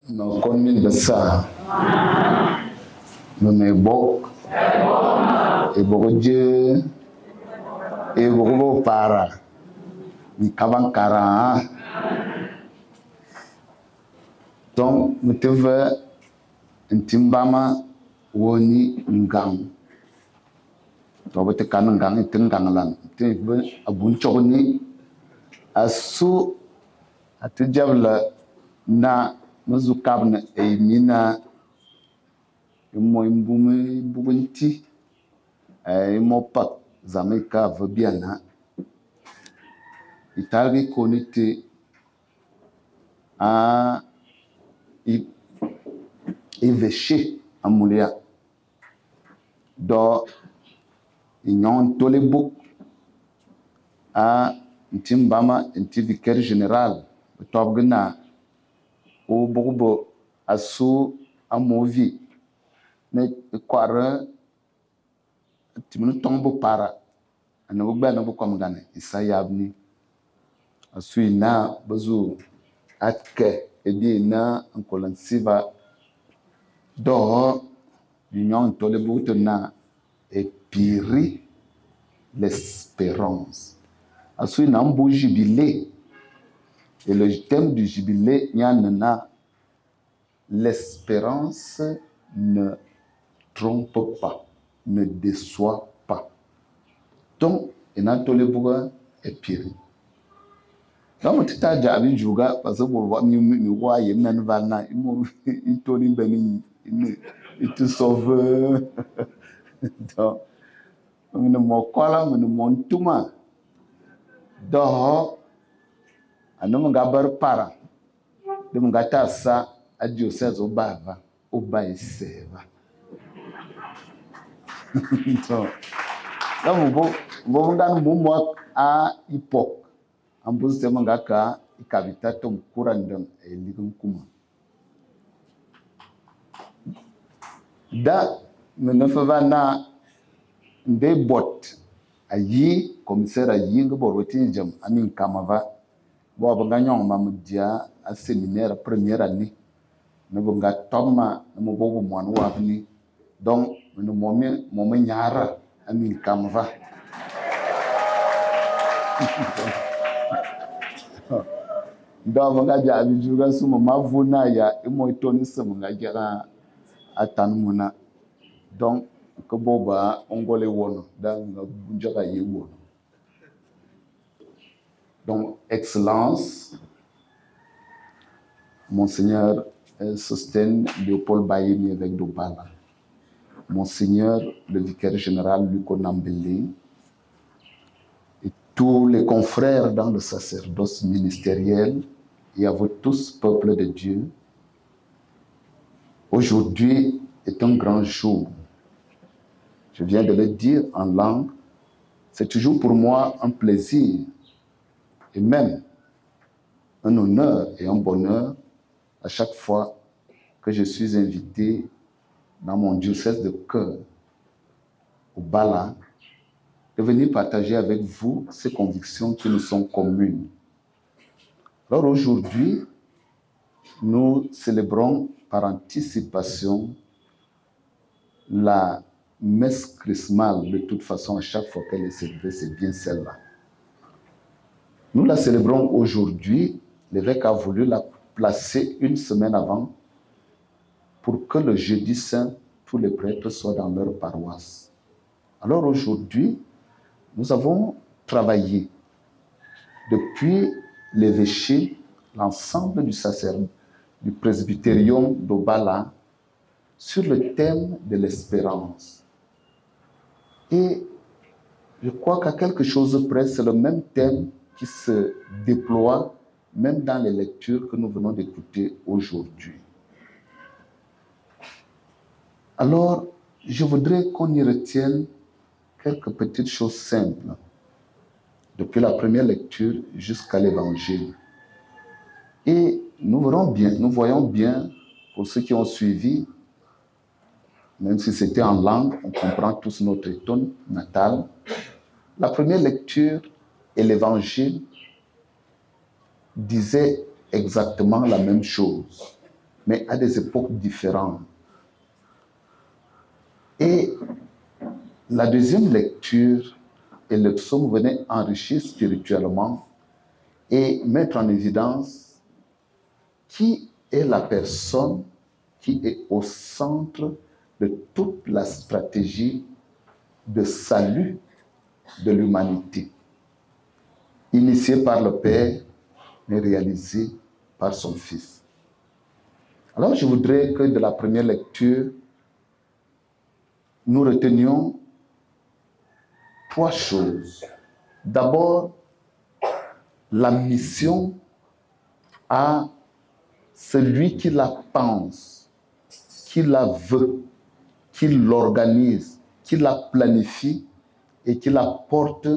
No kon min besa. No me bok. E boko je. E boko para. Ni kavan kara. Donc, me te veux un timbama woni ngang. To te kan ngang te ngang lan. Te veux abun chogni asu atu jabla na muzukabna e mina mo imbume bubunti e mo pak zameka vabiana italgi konite a évêché à Moulia. Do ignon tolebuk a ntimbama nti vicaire général tobgna o bobo asu amovi ne kwara timunu tombo para anabu ba nabu komgane isayabni asu ina bazu atke edi na ankolansiva do l'union tolebuk na et piri l'espérance asu ina mbu jubilé. Et le thème du jubilé, il y en a. L'espérance ne trompe pas, ne déçoit pas. Donc, il y a tous les bougas et pire. Donc, tu as déjà vu jouer parce que pour voir, il voit, il y a une vanne, il tourne bien, il te sauve. Donc, on ne m'en colle, on ne m'en touma. Donc, ano ngabar para de ngata sa a diocese obava obaiseva então então vou ngano mumo a ipok ambos tema ngaka ikabitato mkurandam eligun kuma da menafava na nde bot ayi commissaire ayi ngaboroti jam amin kamava bo banganyon mamudia a séminaire première année ne bonga toma no bobo mon wabni donc no momi nyara amin kamva do bonga jabi juga sumo mavuna ya imo itoni sumo ngajara atanmuna donc ko boba ongole wono da njaga yewo. Donc, Excellence, Monseigneur Sostène Léopold Bayemi, évêque d'Obala, Monseigneur le vicaire général Luco Nambélé, et tous les confrères dans le sacerdoce ministériel, et à vous tous, peuple de Dieu, aujourd'hui est un grand jour. Je viens de le dire en langue, c'est toujours pour moi un plaisir et même un honneur et un bonheur à chaque fois que je suis invité dans mon diocèse de cœur, au Bala, de venir partager avec vous ces convictions qui nous sont communes. Alors aujourd'hui, nous célébrons par anticipation la messe chrismale. De toute façon, à chaque fois qu'elle est célébrée, c'est bien celle-là. Nous la célébrons aujourd'hui. L'évêque a voulu la placer une semaine avant pour que le jeudi saint, tous les prêtres soient dans leur paroisse. Alors aujourd'hui, nous avons travaillé depuis l'évêché, l'ensemble du sacerdoce, du presbytérium d'Obala, sur le thème de l'espérance. Et je crois qu'à quelque chose près, c'est le même thème qui se déploie même dans les lectures que nous venons d'écouter aujourd'hui. Alors, je voudrais qu'on y retienne quelques petites choses simples, depuis la première lecture jusqu'à l'Évangile. Et nous voyons bien, pour ceux qui ont suivi, même si c'était en langue, on comprend tous notre ton natal. La première lecture et l'Évangile disaient exactement la même chose. mais à des époques différentes. Et la deuxième lecture et le psaume venaient enrichir spirituellement et mettre en évidence qui est la personne qui est au centre de toute la stratégie de salut de l'humanité, initiée par le Père, mais réalisée par son Fils. Alors je voudrais que de la première lecture, nous retenions trois choses. D'abord, la mission à celui qui la pense, qui la veut, qui l'organise, qui la planifie et qui la porte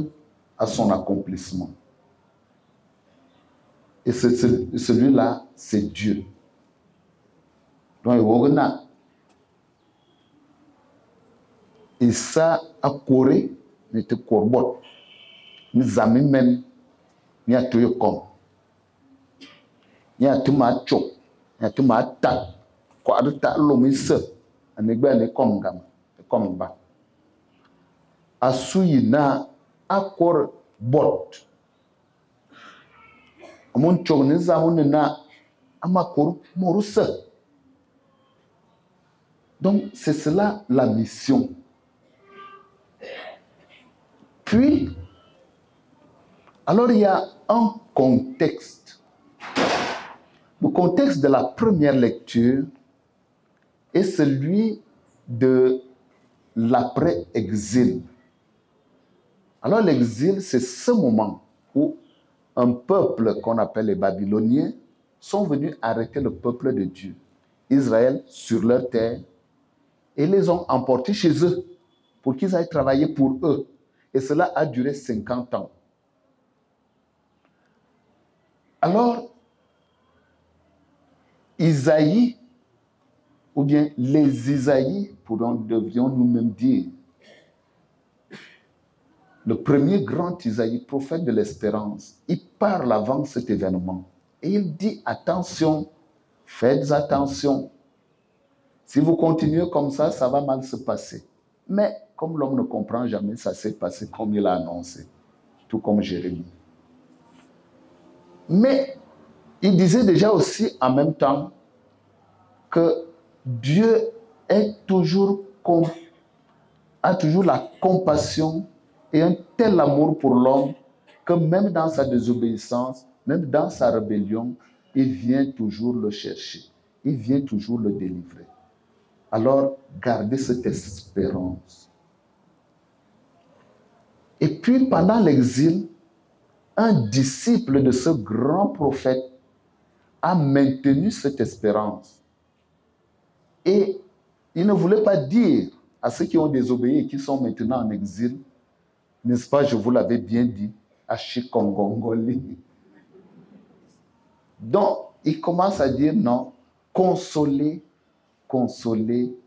à son accomplissement. Et celui-là, c'est Dieu. Donc, et ça a couru, mais te corbot. Nous amis même, ni a tout comme. Ni a tout ma chop, ni a tout ma ta. Quoi de ta l'homme se, en égbé ne comme gam, comme bas. A souillina a cor bot. Mon chop ne a na a ma cor morusse. Donc, c'est cela la mission. Puis, alors il y a un contexte. Le contexte de la première lecture est celui de l'après-exil. Alors l'exil, c'est ce moment où un peuple qu'on appelle les Babyloniens sont venus arrêter le peuple de Dieu, Israël, sur leur terre, et les ont emportés chez eux pour qu'ils aillent travailler pour eux. Et cela a duré 50 ans. Alors, Isaïe, ou bien les Isaïe, devions nous-mêmes dire, le premier grand Isaïe, prophète de l'espérance, il parle avant cet événement. Et il dit, attention, faites attention. Si vous continuez comme ça va mal se passer. Mais comme l'homme ne comprend jamais, ça s'est passé comme il a annoncé, tout comme Jérémie. Mais il disait déjà aussi en même temps que Dieu a toujours la compassion et un tel amour pour l'homme que même dans sa désobéissance, même dans sa rébellion, il vient toujours le chercher. Il vient toujours le délivrer. Alors, gardez cette espérance. Et puis, pendant l'exil, un disciple de ce grand prophète a maintenu cette espérance. Et il ne voulait pas dire à ceux qui ont désobéi et qui sont maintenant en exil, n'est-ce pas, je vous l'avais bien dit, à Chikongongoli. Donc, il commence à dire non, consolez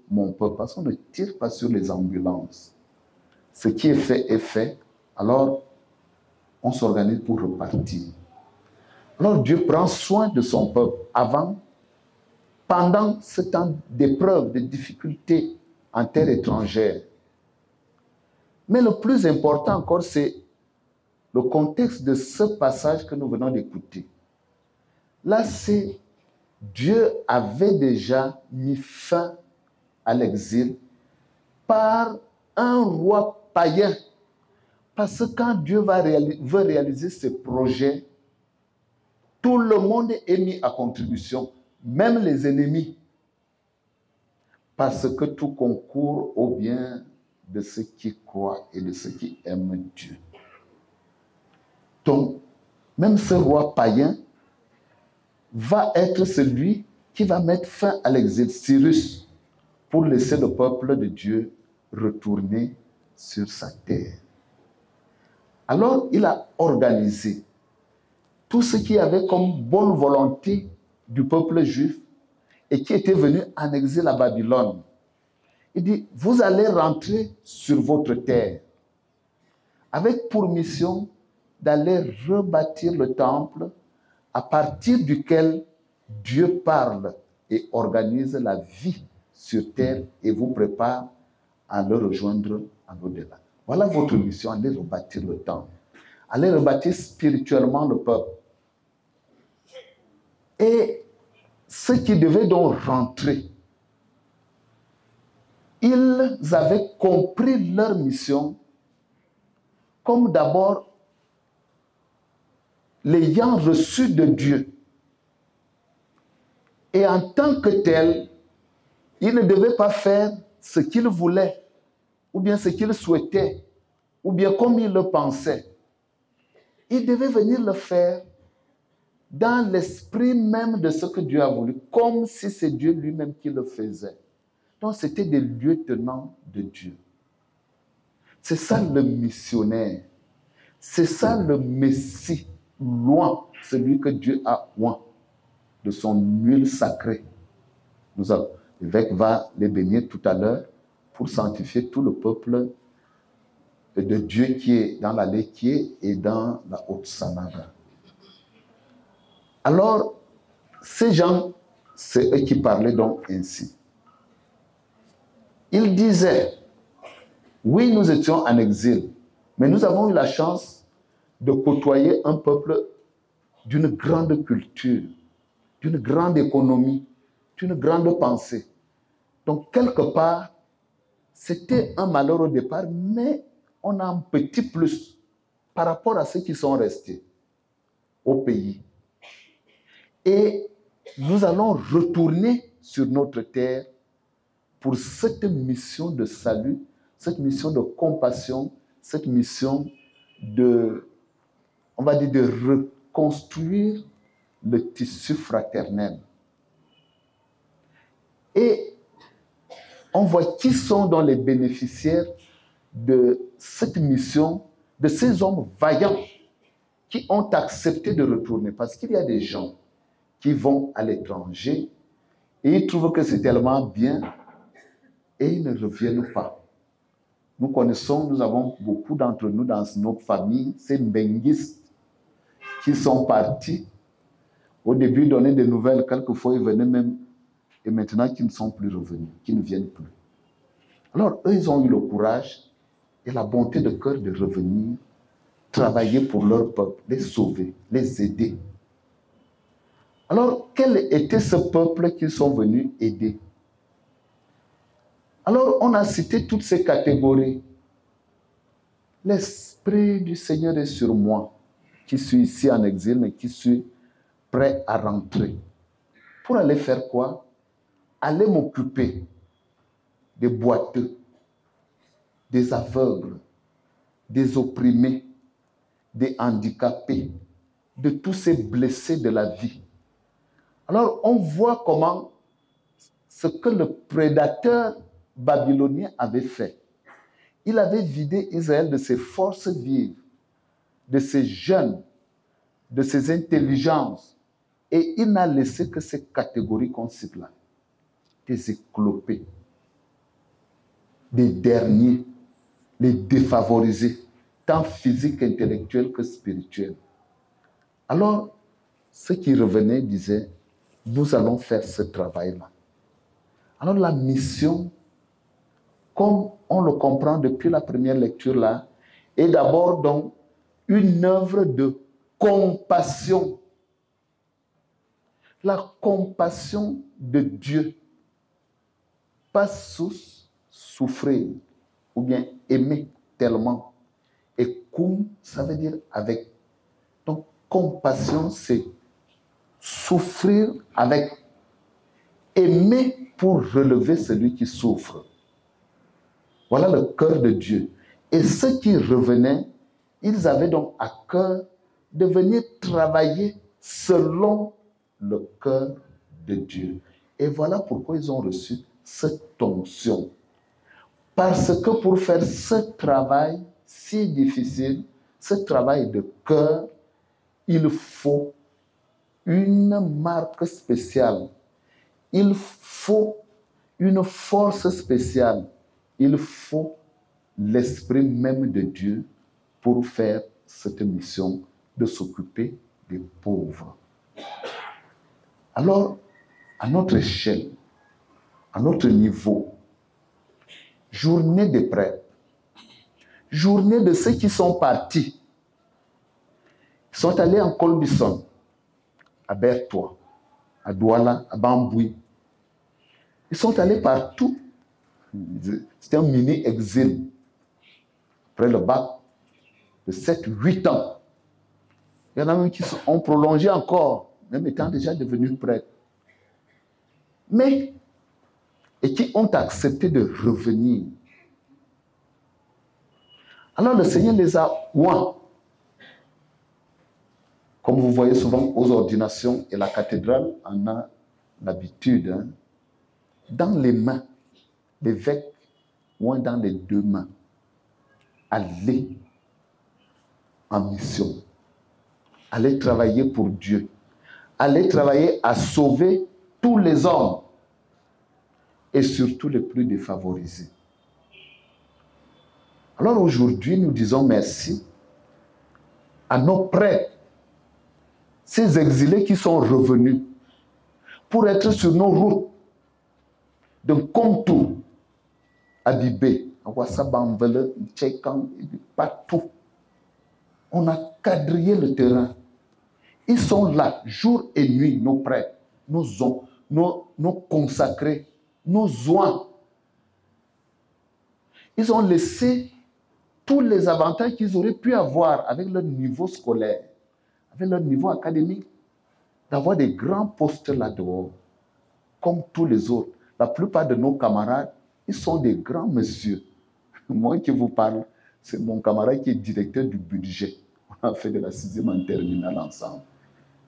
mon peuple, parce qu'on ne tire pas sur les ambulances. Ce qui est fait, alors on s'organise pour repartir. Alors Dieu prend soin de son peuple avant, pendant ce temps d'épreuves, de difficultés en terre étrangère. Mais le plus important encore, c'est le contexte de ce passage que nous venons d'écouter. Là, c'est Dieu avait déjà mis fin à l'exil par un roi païen. Parce que quand Dieu veut réaliser ses projets, tout le monde est mis à contribution, même les ennemis. Parce que tout concourt au bien de ceux qui croient et de ceux qui aiment Dieu. Donc, même ce roi païen va être celui qui va mettre fin à l'exil, Cyrus, pour laisser le peuple de Dieu retourner sur sa terre. Alors, il a organisé tout ce qui avait comme bonne volonté du peuple juif et qui était venu en exil à Babylone. Il dit, vous allez rentrer sur votre terre avec pour mission d'aller rebâtir le temple à partir duquel Dieu parle et organise la vie sur terre et vous prépare à le rejoindre à l'au-delà. Voilà votre mission, allez rebâtir le temple. Allez rebâtir spirituellement le peuple. Et ceux qui devaient donc rentrer, ils avaient compris leur mission comme d'abord l'ayant reçu de Dieu. Et en tant que tel, ils ne devaient pas faire ce qu'ils voulaient, ou bien ce qu'ils souhaitaient, ou bien comme ils le pensaient. Ils devaient venir le faire dans l'esprit même de ce que Dieu a voulu, comme si c'est Dieu lui-même qui le faisait. Donc c'était des lieutenants de Dieu. C'est ça le missionnaire. C'est ça le Messie, loin, celui que Dieu a oint de son huile sacrée. L'évêque va les bénir tout à l'heure pour sanctifier tout le peuple de Dieu qui est dans la Léquier et dans la Haute-Samarie. Alors, ces gens, c'est eux qui parlaient donc ainsi. Ils disaient, oui, nous étions en exil, mais nous avons eu la chance de côtoyer un peuple d'une grande culture, d'une grande économie, d'une grande pensée. Donc, quelque part, c'était un malheur au départ, mais on a un petit plus par rapport à ceux qui sont restés au pays. Et nous allons retourner sur notre terre pour cette mission de salut, cette mission de compassion, cette mission de, on va dire, de reconstruire le tissu fraternel. Et on voit qui sont dans les bénéficiaires de cette mission, de ces hommes vaillants qui ont accepté de retourner. Parce qu'il y a des gens qui vont à l'étranger et ils trouvent que c'est tellement bien et ils ne reviennent pas. Nous connaissons, nous avons beaucoup d'entre nous dans nos familles, ces benguistes qui sont partis. Au début, donner des nouvelles, quelquefois ils venaient même, et maintenant qui ne sont plus revenus, qui ne viennent plus. Alors, eux, ils ont eu le courage et la bonté de cœur de revenir, travailler pour leur peuple, les sauver, les aider. Alors, quel était ce peuple qu'ils sont venus aider? Alors, on a cité toutes ces catégories. L'Esprit du Seigneur est sur moi, qui suis ici en exil, mais qui suis prêt à rentrer. Pour aller faire quoi? Aller m'occuper des boiteux, des aveugles, des opprimés, des handicapés, de tous ces blessés de la vie. Alors, on voit comment ce que le prédateur babylonien avait fait. Il avait vidé Israël de ses forces vives, de ses jeunes, de ses intelligences, et il n'a laissé que ces catégories qu'on cite là. Des éclopés, des derniers, les défavorisés, tant physiques, intellectuels que spirituels. Alors, ceux qui revenaient disaient, nous allons faire ce travail-là. Alors la mission, comme on le comprend depuis la première lecture là, est d'abord donc une œuvre de compassion. La compassion de Dieu. Pas souffrir ou bien aimer tellement. Et cum, ça veut dire avec. Donc, compassion, c'est souffrir avec. Aimer pour relever celui qui souffre. Voilà le cœur de Dieu. Et ceux qui revenaient, ils avaient donc à cœur de venir travailler selon le cœur de Dieu. Et voilà pourquoi ils ont reçu cette onction. Parce que pour faire ce travail si difficile, ce travail de cœur, il faut une marque spéciale. Il faut une force spéciale. Il faut l'esprit même de Dieu pour faire cette mission de s'occuper des pauvres. Alors, à notre échelle, à notre niveau. Journée des prêtres. Journée de ceux qui sont partis. Ils sont allés en Colbison, à Bertois, à Douala, à Bambouy. Ils sont allés partout. C'était un mini-exil. Après le bac, de 7-8 ans. Il y en a même qui ont prolongé encore, même étant déjà devenus prêtres. Mais, et qui ont accepté de revenir. Alors le Seigneur les a oints. Comme vous voyez souvent aux ordinations, et la cathédrale en a l'habitude, dans les mains, l'évêque oint dans les 2 mains. Allez en mission. Allez travailler pour Dieu. Allez travailler à sauver tous les hommes et surtout les plus défavorisés. Alors aujourd'hui, nous disons merci à nos prêtres, ces exilés qui sont revenus pour être sur nos routes de Komtou à Dibé, à Wassabambele, Tchekan, partout. On a quadrillé le terrain. Ils sont là, jour et nuit, nos prêtres, nos consacrés, nos oints. Ils ont laissé tous les avantages qu'ils auraient pu avoir avec leur niveau scolaire, avec leur niveau académique, d'avoir des grands postes là-dehors, comme tous les autres. La plupart de nos camarades, ils sont des grands messieurs. Moi qui vous parle, c'est mon camarade qui est directeur du budget. On a fait de la 6e en terminale ensemble.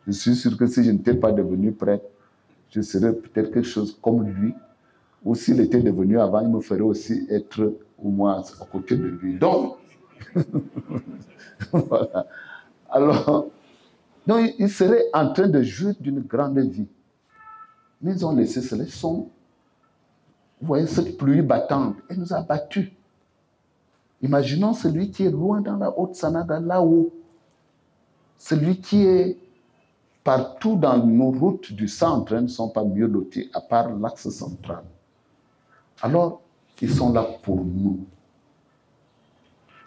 Je suis sûr que si je n'étais pas devenu prêtre, je serais peut-être quelque chose comme lui. Ou s'il était devenu avant, il me ferait aussi être au moins à côté de lui. Donc, voilà. Alors, donc, il serait en train de jouir d'une grande vie. Mais ils ont laissé cela. Vous voyez, cette pluie battante, elle nous a battus. Imaginons celui qui est loin dans la Haute-Sanada, là-haut. Celui qui est partout dans nos routes du centre, ne sont pas mieux lotis, à part l'axe central. Alors, ils sont là pour nous.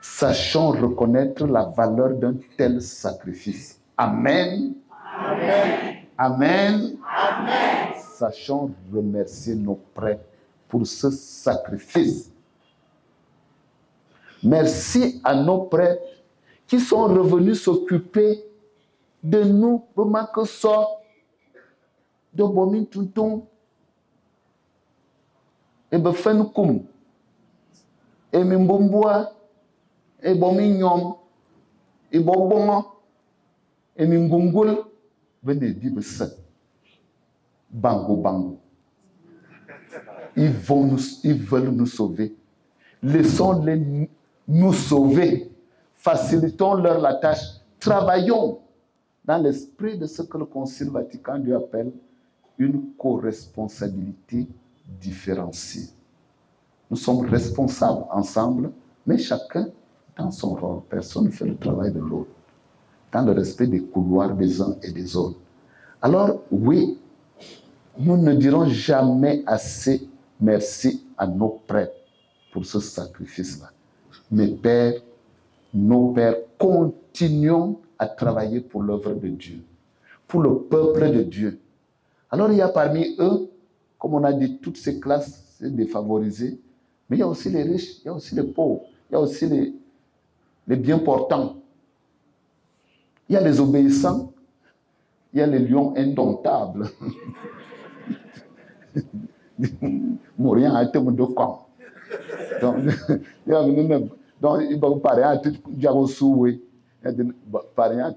Sachons reconnaître la valeur d'un tel sacrifice. Amen. Amen. Amen. Amen. Sachons remercier nos prêtres pour ce sacrifice. Merci à nos prêtres qui sont revenus s'occuper de nous, de Bomin Tuntung, et Befen Koum, et Mimbomboa, et Bomin et Bobon, et Mimbungul, venez dire ça. Bango, bango. Ils veulent nous sauver. Laissons-les nous sauver. Facilitons-leur la tâche. Travaillons dans l'esprit de ce que le Concile Vatican II appelle une co-responsabilité différenciée. Nous sommes responsables ensemble, mais chacun dans son rôle. Personne ne fait le travail de l'autre, dans le respect des couloirs des uns et des autres. Alors, oui, nous ne dirons jamais assez merci à nos prêtres pour ce sacrifice-là. Mes pères, nos pères, continuons à travailler pour l'œuvre de Dieu, pour le peuple de Dieu. Alors il y a parmi eux, comme on a dit, toutes ces classes défavorisées, mais il y a aussi les riches, il y a aussi les pauvres, il y a aussi les bien portants. Il y a les obéissants, il y a les lions indomptables. Mourir à tout de camp. Donc, il va parler à tout le souhait. Parler à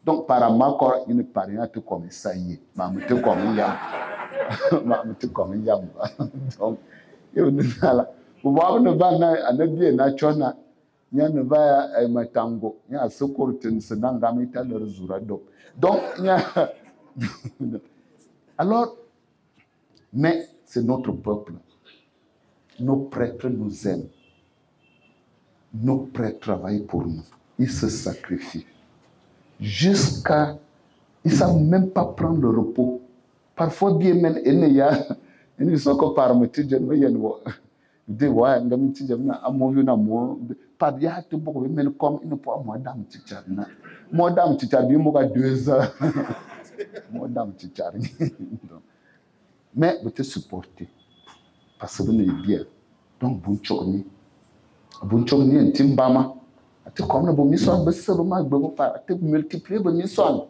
donc, par ma corps, il ne parle pas comme ça. Il m'a comme yam. Donc, vous voyez, ne va pas bien naturel. Il y a ne va à matango. Il y a ce qu'on te se donne dans le temps de résoudre. Donc, alors, mais c'est notre peuple. Nos prêtres nous aiment. Nos prêtres travaillent pour nous. Ils se sacrifient. jusqu'à... Ils ne savent même pas prendre le repos. Parfois, bien même, ils ne sont que par me dire, de ouais, ngam ti jamna amovi na mo pas ya te boko men comme une fois moi dame ti charna moi dame ti charbi mo ka 2 heures moi dame ti charni mais vous te supporter parce que vous êtes bien donc bon chorni en timbama ate comme na bo mission be selo ma gbe pa ate multiplier bo mission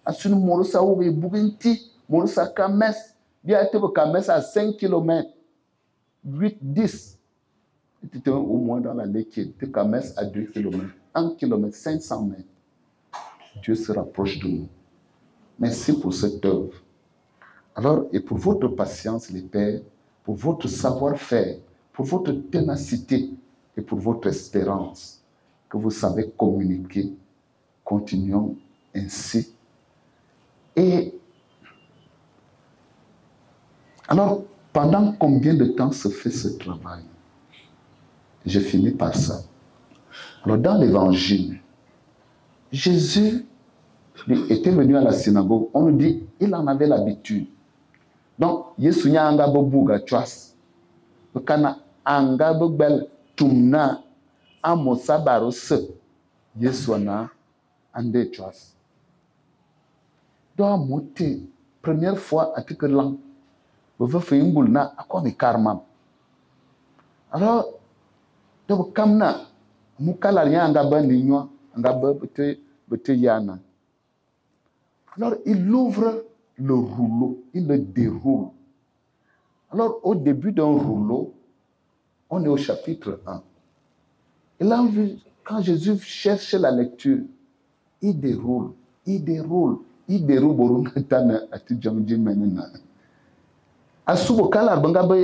asunu mo sa wo be buginti mo sa kames bien ate bo kames à 5 km 8, 10. Tu étais au moins dans la liquide. Tu commences à 2 km, 1 km, 500 mètres. Dieu se rapproche de nous. Merci pour cette œuvre. Alors, et pour votre patience, les pères, pour votre savoir-faire, pour votre ténacité et pour votre espérance, que vous savez communiquer, continuons ainsi. Et alors, pendant combien de temps se fait ce travail? Je finis par ça. Alors, dans l'évangile, Jésus était venu à la synagogue. On nous dit il en avait l'habitude. Donc, Yesu nya anga bobuga chwas. Kana anga bogbel tumna amosa barose. Yesu na ande chwas. Donc, monter première fois à quelque langue. Vous faites une boule na akwa mi karmam. Alors, donc comme na mukala nya anga ba ninyo anga ba bete yana. Alors, il ouvre le rouleau, il le déroule. Alors, au début d'un rouleau, on est au chapitre 1. Et là, quand Jésus cherche la lecture, il déroule. Asubo kala bangaba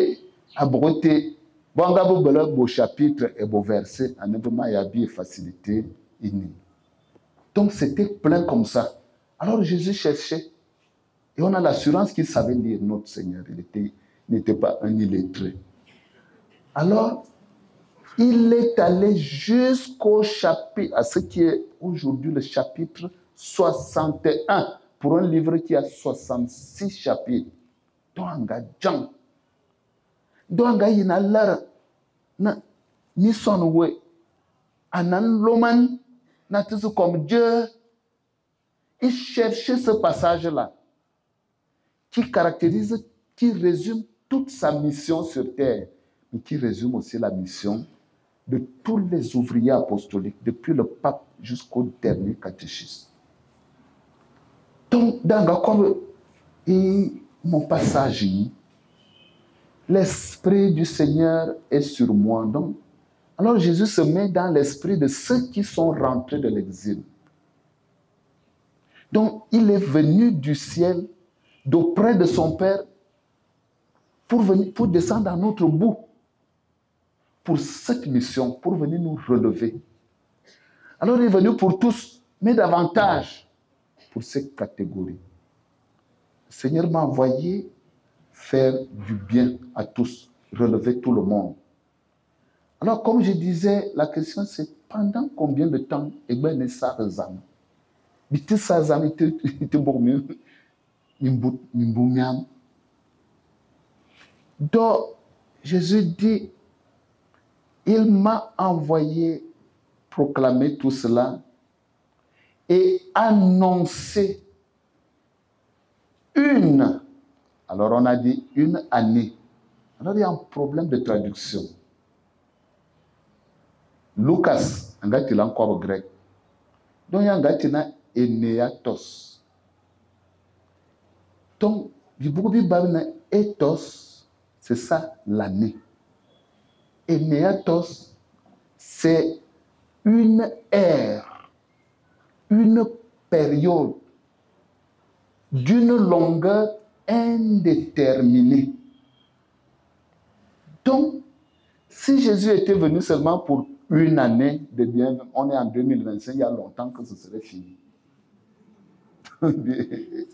abroté bangaba bela beau chapitre et beau verset en événement yabi facilité ini. Donc c'était plein comme ça. Alors Jésus cherchait et on a l'assurance qu'il savait lire notre Seigneur. Il n'était pas un illettré. Alors il est allé jusqu'au chapitre, à ce qui est aujourd'hui le chapitre 61 pour un livre qui a 66 chapitres. Donc, ina lara na mission we anan loman na tout comme Dieu. Il cherchait ce passage-là qui caractérise, qui résume toute sa mission sur terre, mais qui résume aussi la mission de tous les ouvriers apostoliques, depuis le pape jusqu'au dernier catéchiste. Donc, dans mon passage, l'Esprit du Seigneur est sur moi. Donc, alors Jésus se met dans l'esprit de ceux qui sont rentrés de l'exil. Donc, il est venu du ciel, d'auprès de son Père, pour descendre à notre bout, pour cette mission, pour venir nous relever. Alors, il est venu pour tous, mais davantage pour ces catégories. Le Seigneur m'a envoyé faire du bien à tous, relever tout le monde. Alors, comme je disais, la question c'est pendant combien de temps Eben ça rezam? Bite ça zam était bon mieux. Donc, Jésus dit, il m'a envoyé proclamer tout cela et annoncer une. Alors on a dit une année. Alors il y a un problème de traduction. Lucas, un gars qui l'a encore grec. Donc il y a un gars qui a Eneatos. Donc, du beaucoup de ethos, c'est ça l'année. Eneatos, c'est une ère, une période d'une longueur indéterminée. Donc, si Jésus était venu seulement pour une année de bien, on est en 2025, il y a longtemps que ce serait fini.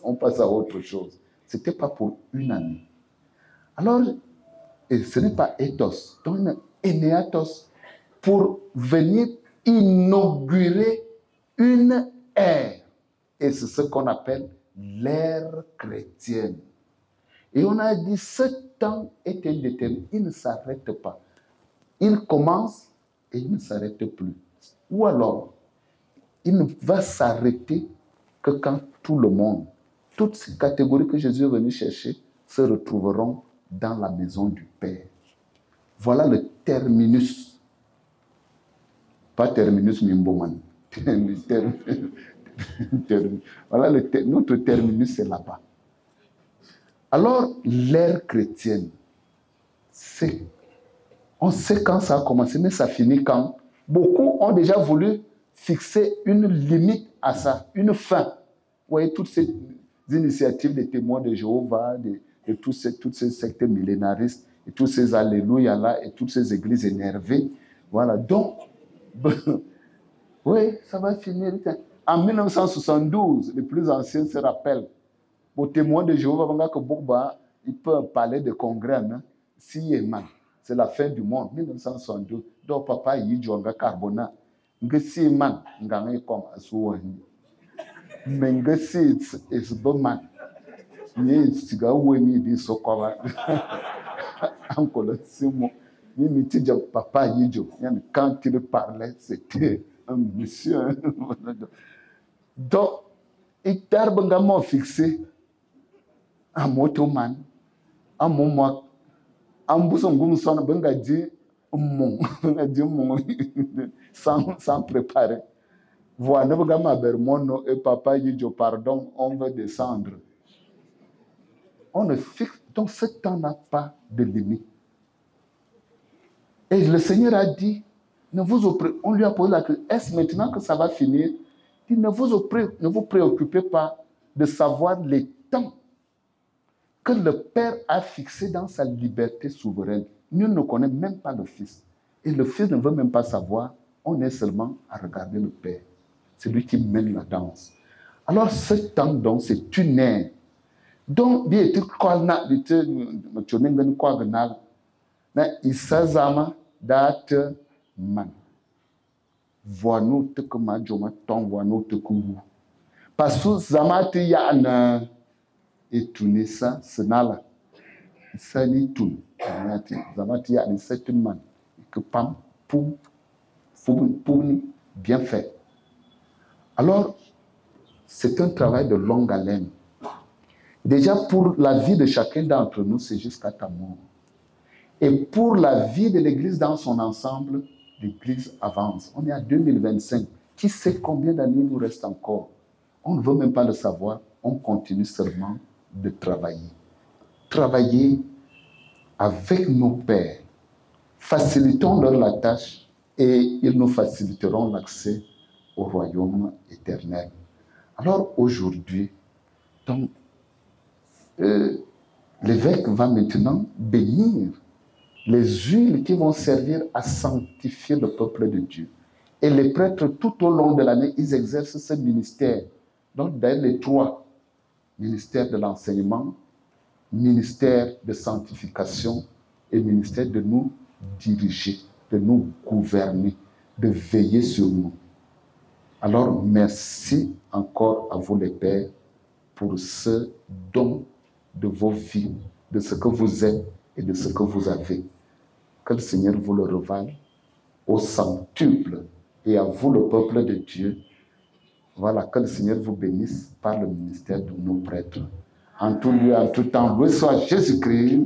On passe à autre chose. Ce n'était pas pour une année. Alors, et ce n'est pas ethos, donc Eneatos, pour venir inaugurer une ère. Et c'est ce qu'on appelle l'ère chrétienne. Et on a dit, ce temps est indéterminé, il ne s'arrête pas. Il commence et il ne s'arrête plus. Ou alors, il ne va s'arrêter que quand tout le monde, toutes ces catégories que Jésus est venu chercher, se retrouveront dans la maison du Père. Voilà le terminus. Pas terminus Mimboman. Voilà notre terminus, c'est là-bas. Alors, l'ère chrétienne, on sait quand ça a commencé, mais ça finit quand? Beaucoup ont déjà voulu fixer une limite à ça, une fin. Vous voyez, toutes ces initiatives des témoins de Jéhovah, de toutes ces sectes millénaristes, et tous ces alléluia-là, et toutes ces églises énervées. Voilà, donc, oui, ça va finir. En 1972, les plus anciens se rappellent. Aux témoins de Jéhovah, il peut parler de congrès, hein? Si c'est la fin du monde, 1962. Donc, papa, il y a carbona. Si man, il y a comme assoin. Mais si c'est bon man, il y a un sokova. Encore le simo. Papa, quand il parlait, c'était un monsieur. Donc, il t'a fixé. Un motoman, un moment, un bousson sans préparer. Voilà, et papa dit pardon, on veut descendre. On ne fixe, donc ce temps n'a pas de limite. Et le Seigneur a dit, on lui a posé la question, est-ce maintenant que ça va finir? Il ne vous préoccupez pas de savoir les temps que le Père a fixé dans sa liberté souveraine. Nul ne connaît même pas le Fils. Et le Fils ne veut même pas savoir. On est seulement à regarder le Père. C'est lui qui mène la danse. Alors, ce temps, donc, c'est une ère. Donc, bien, tu connais, date man. Voix-nous, te que ma joma, ton voix-nous, te que vous. Parce que Zamati yana. Et tourner ça, c'est là. Ça n'y tourne. Zamati a une certaine man. Que pam, poum, bien fait. Alors, c'est un travail de longue haleine. Déjà, pour la vie de chacun d'entre nous, c'est jusqu'à ta mort. Et pour la vie de l'Église dans son ensemble, l'Église avance. On est à 2025. Qui sait combien d'années il nous reste encore? On ne veut même pas le savoir. On continue seulement de travailler. Travailler avec nos pères. Facilitons-leur la tâche et ils nous faciliteront l'accès au royaume éternel. Alors aujourd'hui, l'évêque va maintenant bénir les huiles qui vont servir à sanctifier le peuple de Dieu. Et les prêtres, tout au long de l'année, ils exercent ce ministère. Donc, d'ailleurs, les trois, ministère de l'enseignement, ministère de sanctification et ministère de nous diriger, de nous gouverner, de veiller sur nous. Alors, merci encore à vous les pères pour ce don de vos vies, de ce que vous êtes et de ce que vous avez. Que le Seigneur vous le revale au centuple et à vous le peuple de Dieu. Voilà, que le Seigneur vous bénisse par le ministère de nos prêtres. En tout lieu, en tout temps, loué soit Jésus-Christ.